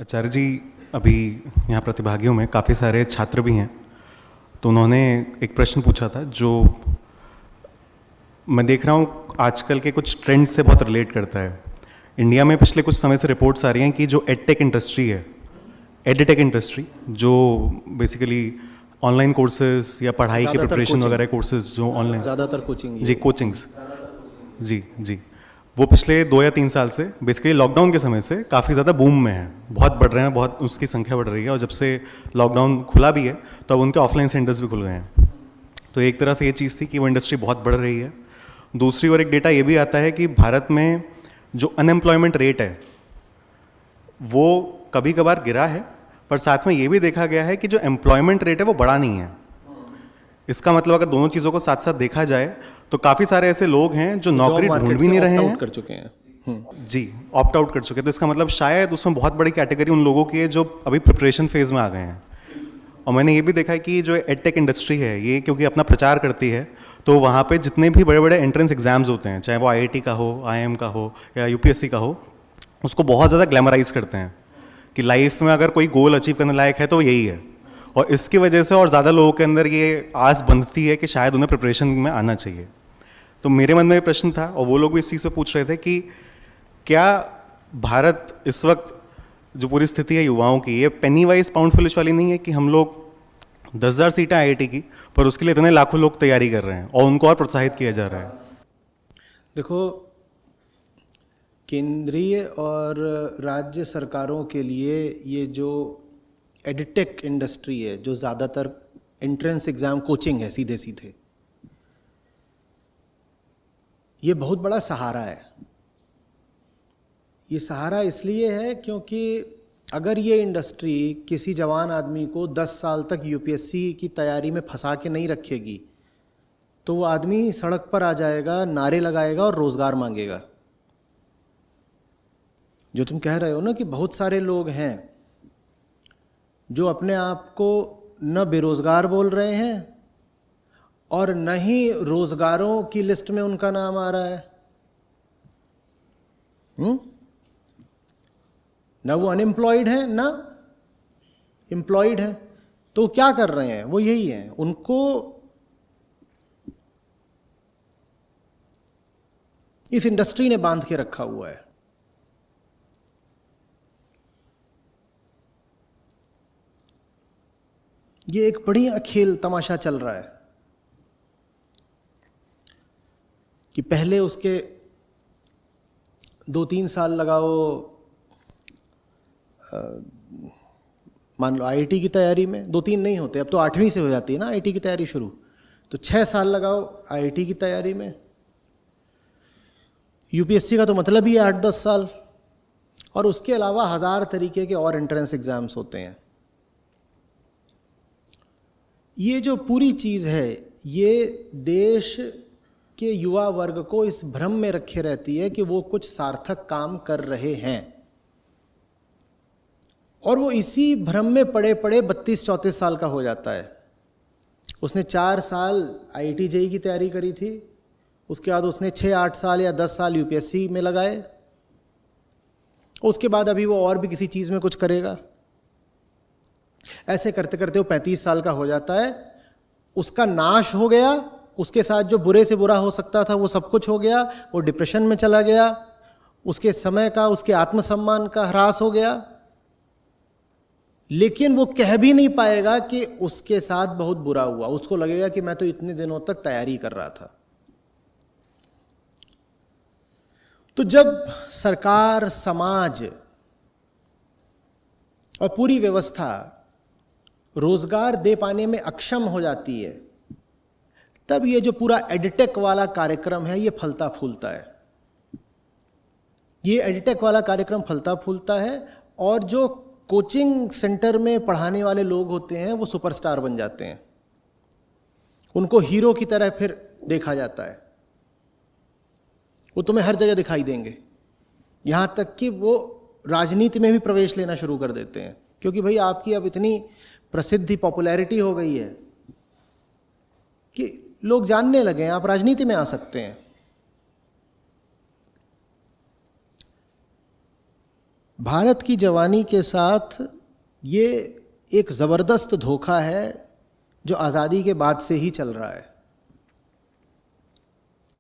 आचार्य जी, अभी यहाँ प्रतिभागियों में काफ़ी सारे छात्र भी हैं, तो उन्होंने एक प्रश्न पूछा था जो मैं देख रहा हूँ आजकल के कुछ ट्रेंड से बहुत रिलेट करता है। इंडिया में पिछले कुछ समय से रिपोर्ट्स आ रही हैं कि जो एडटेक इंडस्ट्री है, एडटेक इंडस्ट्री, जो बेसिकली ऑनलाइन कोर्सेज या पढ़ाई के प्रिपरेशन वगैरह कोर्सेज जो ऑनलाइन, ज़्यादातर कोचिंग जी कोचिंग्स, जी जी, वो पिछले 2 या 3 साल से बेसिकली लॉकडाउन के समय से काफ़ी ज़्यादा बूम में है, बहुत बढ़ रहे हैं, बहुत उसकी संख्या बढ़ रही है। और जब से लॉकडाउन खुला भी है तो अब उनके ऑफलाइन सेंटर्स भी खुल गए हैं। तो एक तरफ ये चीज़ थी कि वो इंडस्ट्री बहुत बढ़ रही है, दूसरी ओर एक डेटा ये भी आता है कि भारत में जो अनएम्प्लॉयमेंट रेट है वो कभी कभार गिरा है, पर साथ में ये भी देखा गया है कि जो एम्प्लॉयमेंट रेट है वो बढ़ा नहीं है। इसका मतलब अगर दोनों चीज़ों को साथ साथ देखा जाए तो काफ़ी सारे ऐसे लोग हैं जो नौकरी ढूंढ भी नहीं रहे हैं, कर चुके हैं, जी ऑप्ट आउट कर चुके हैं। तो इसका मतलब शायद उसमें बहुत बड़ी कैटेगरी उन लोगों की है जो अभी प्रिपरेशन फेज में आ गए हैं। और मैंने ये भी देखा है कि जो एडटेक इंडस्ट्री है ये क्योंकि अपना प्रचार करती है, तो वहाँ पे जितने भी बड़े बड़े एंट्रेंस एग्जाम्स होते हैं, चाहे वो आईआईटी का हो, आईआईएम का हो या यूपीएससी का हो, उसको बहुत ज़्यादा ग्लैमराइज करते हैं कि लाइफ में अगर कोई गोल अचीव करने लायक है तो यही है। और इसकी वजह से और ज़्यादा लोगों के अंदर ये आस बंधती है कि शायद उन्हें प्रिपरेशन में आना चाहिए। तो मेरे मन में ये प्रश्न था और वो लोग भी इस चीज़ पे पूछ रहे थे कि क्या भारत इस वक्त जो पूरी स्थिति है युवाओं की, ये पेनी वाइज पाउंड फुलिश वाली नहीं है कि हम लोग 10,000 सीटें आईआईटी की, पर उसके लिए इतने लाखों लोग तैयारी कर रहे हैं और उनको और प्रोत्साहित किया जा रहा है। देखो, केंद्रीय और राज्य सरकारों के लिए ये जो एडटेक इंडस्ट्री है, जो ज़्यादातर एंट्रेंस एग्ज़ाम कोचिंग है सीधे सीधे, ये बहुत बड़ा सहारा है। ये सहारा इसलिए है क्योंकि अगर ये इंडस्ट्री किसी जवान आदमी को 10 साल तक यूपीएससी की तैयारी में फंसा के नहीं रखेगी तो वो आदमी सड़क पर आ जाएगा, नारे लगाएगा और रोज़गार मांगेगा। जो तुम कह रहे हो ना कि बहुत सारे लोग हैं जो अपने आप को न बेरोज़गार बोल रहे हैं और न ही रोज़गारों की लिस्ट में उनका नाम आ रहा है, ना वो अनएम्प्लॉयड है ना एम्प्लॉयड है। तो क्या कर रहे हैं? वो यही है, उनको इस इंडस्ट्री ने बांध के रखा हुआ है। ये एक बढ़िया खेल तमाशा चल रहा है कि पहले उसके 2-3 साल लगाओ, मान लो आईआईटी की तैयारी में, 2-3 नहीं होते, अब तो 8वीं से हो जाती है ना आईआईटी की तैयारी शुरू, तो 6 साल लगाओ आईआईटी की तैयारी में। यूपीएससी का तो मतलब ही है 8-10 साल, और उसके अलावा 1000 तरीके के और एंट्रेंस एग्जाम्स होते हैं। ये जो पूरी चीज़ है ये देश के युवा वर्ग को इस भ्रम में रखे रहती है कि वो कुछ सार्थक काम कर रहे हैं, और वो इसी भ्रम में पड़े पड़े 32-34 साल का हो जाता है। उसने 4 साल आईआईटी जेईई की तैयारी करी थी, उसके बाद उसने 6-8 साल या 10 साल यूपीएससी में लगाए, उसके बाद अभी वो और भी किसी चीज़ में कुछ करेगा। ऐसे करते करते वो 35 साल का हो जाता है, उसका नाश हो गया, उसके साथ जो बुरे से बुरा हो सकता था वो सब कुछ हो गया, वो डिप्रेशन में चला गया, उसके समय का, उसके आत्मसम्मान का ह्रास हो गया। लेकिन वो कह भी नहीं पाएगा कि उसके साथ बहुत बुरा हुआ, उसको लगेगा कि मैं तो इतने दिनों तक तैयारी कर रहा था। तो जब सरकार, समाज और पूरी व्यवस्था रोजगार दे पाने में अक्षम हो जाती है, तब ये जो पूरा एडटेक वाला कार्यक्रम है ये फलता फूलता है। ये एडटेक वाला कार्यक्रम फलता फूलता है, और जो कोचिंग सेंटर में पढ़ाने वाले लोग होते हैं वो सुपरस्टार बन जाते हैं, उनको हीरो की तरह फिर देखा जाता है। वो तुम्हें हर जगह दिखाई देंगे, यहाँ तक कि वो राजनीति में भी प्रवेश लेना शुरू कर देते हैं, क्योंकि भाई आपकी अब इतनी प्रसिद्धि, पॉपुलैरिटी हो गई है कि लोग जानने लगे हैं आप राजनीति में आ सकते हैं। भारत की जवानी के साथ ये एक ज़बरदस्त धोखा है जो आज़ादी के बाद से ही चल रहा है।